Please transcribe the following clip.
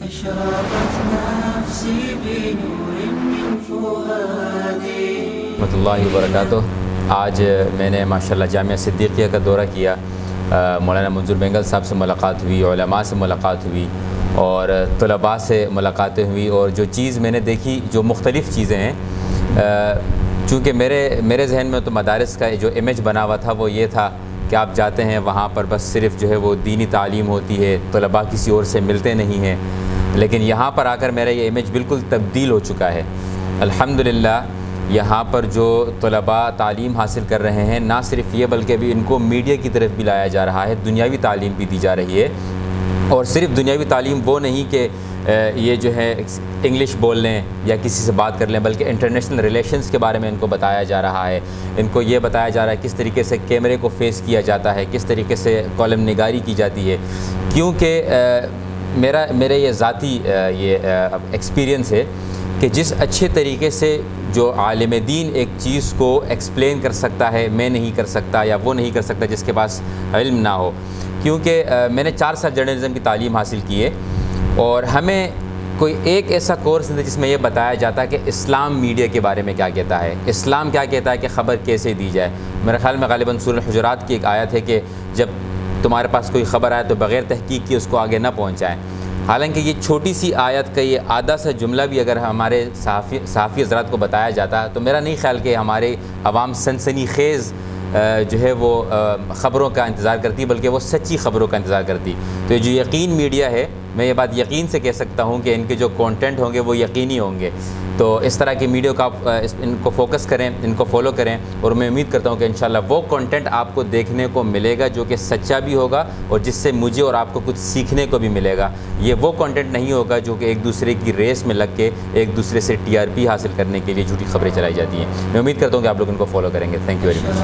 رحمۃ اللہ وبرکاتہ۔ آج میں نے ماشاءاللہ جامعہ صدیقیہ کا دورہ کیا، مولانا منظور مینگل صاحب سے ملاقات ہوئی، علماء سے ملاقات ہوئی اور طلباء سے ملاقاتیں ہوئی، اور جو چیز میں نے دیکھی، جو مختلف چیزیں ہیں، چونکہ میرے ذہن میں تو مدارس کا جو امیج بنا ہوا تھا وہ یہ تھا کہ آپ جاتے ہیں وہاں پر بس صرف جو ہے وہ دینی تعلیم ہوتی ہے، طلباء کسی اور سے ملتے نہیں ہیں، لیکن یہاں پر آ کر میرا یہ امیج بالکل تبدیل ہو چکا ہے۔ الحمدللہ یہاں پر جو طلباء تعلیم حاصل کر رہے ہیں، نہ صرف یہ بلکہ بھی ان کو میڈیا کی طرف بھی لایا جا رہا ہے، دنیاوی تعلیم بھی دی جا رہی ہے، اور صرف دنیاوی تعلیم وہ نہیں کہ یہ جو ہے انگلش بول لیں یا کسی سے بات کر لیں، بلکہ انٹرنیشنل ریلیشنز کے بارے میں ان کو بتایا جا رہا ہے، ان کو یہ بتایا جا رہا ہے کس طریقے سے کیمرے کو فیس کیا جاتا ہے، کس طریقے سے کالم نگاری کی جاتی ہے، کیونکہ میرے یہ ذاتی یہ ایکسپیرینس ہے کہ جس اچھے طریقے سے جو عالم دین ایک چیز کو ایکسپلین کر سکتا ہے، میں نہیں کر سکتا یا وہ نہیں کر سکتا جس کے پاس علم نہ ہو، کیونکہ میں نے 4 سال جرنلزم کی تعلیم حاصل کی ہے، اور ہمیں کوئی ایک ایسا کورس نہیں تھا جس میں یہ بتایا جاتا کہ اسلام میڈیا کے بارے میں کیا کہتا ہے، اسلام کیا کہتا ہے کہ خبر کیسے دی جائے۔ میرے خیال میں غالباً سورہ الحجرات کی ایک آیت ہے کہ جب تمہارے پاس کوئی خبر آئے تو بغیر تحقیق کی اس کو آگے نہ پہنچائیں۔ حالانکہ یہ چھوٹی سی آیت کا یہ آدھا سا جملہ بھی اگر ہمارے صحافی حضرات کو بتایا جاتا تو میرا نہیں خیال کہ ہمارے عوام سنسنی خیز جو ہے وہ خبروں کا انتظار کرتی، بلکہ وہ سچی خبروں کا انتظار کرتی۔ تو یہ جو یقین میڈیا ہے، میں یہ بات یقین سے کہہ سکتا ہوں کہ ان کے جو کانٹینٹ ہوں گے وہ یقینی ہوں گے، تو اس طرح کی میڈیا کا ان کو فوکس کریں، ان کو فالو کریں، اور میں امید کرتا ہوں کہ انشاءاللہ وہ کانٹینٹ آپ کو دیکھنے کو ملے گا جو کہ سچا بھی ہوگا اور جس سے مجھے اور آپ کو کچھ سیکھنے کو بھی ملے گا۔ یہ وہ کانٹینٹ نہیں ہوگا جو کہ ایک دوسرے کی ریس میں لگ کے ایک دوسرے سے TRP حاصل کرنے کے لیے جھوٹی خبریں چلائی جاتی ہیں۔ میں امید کرتا ہوں کہ آپ لوگ ان کو فالو کریں گے۔ Thank you very much.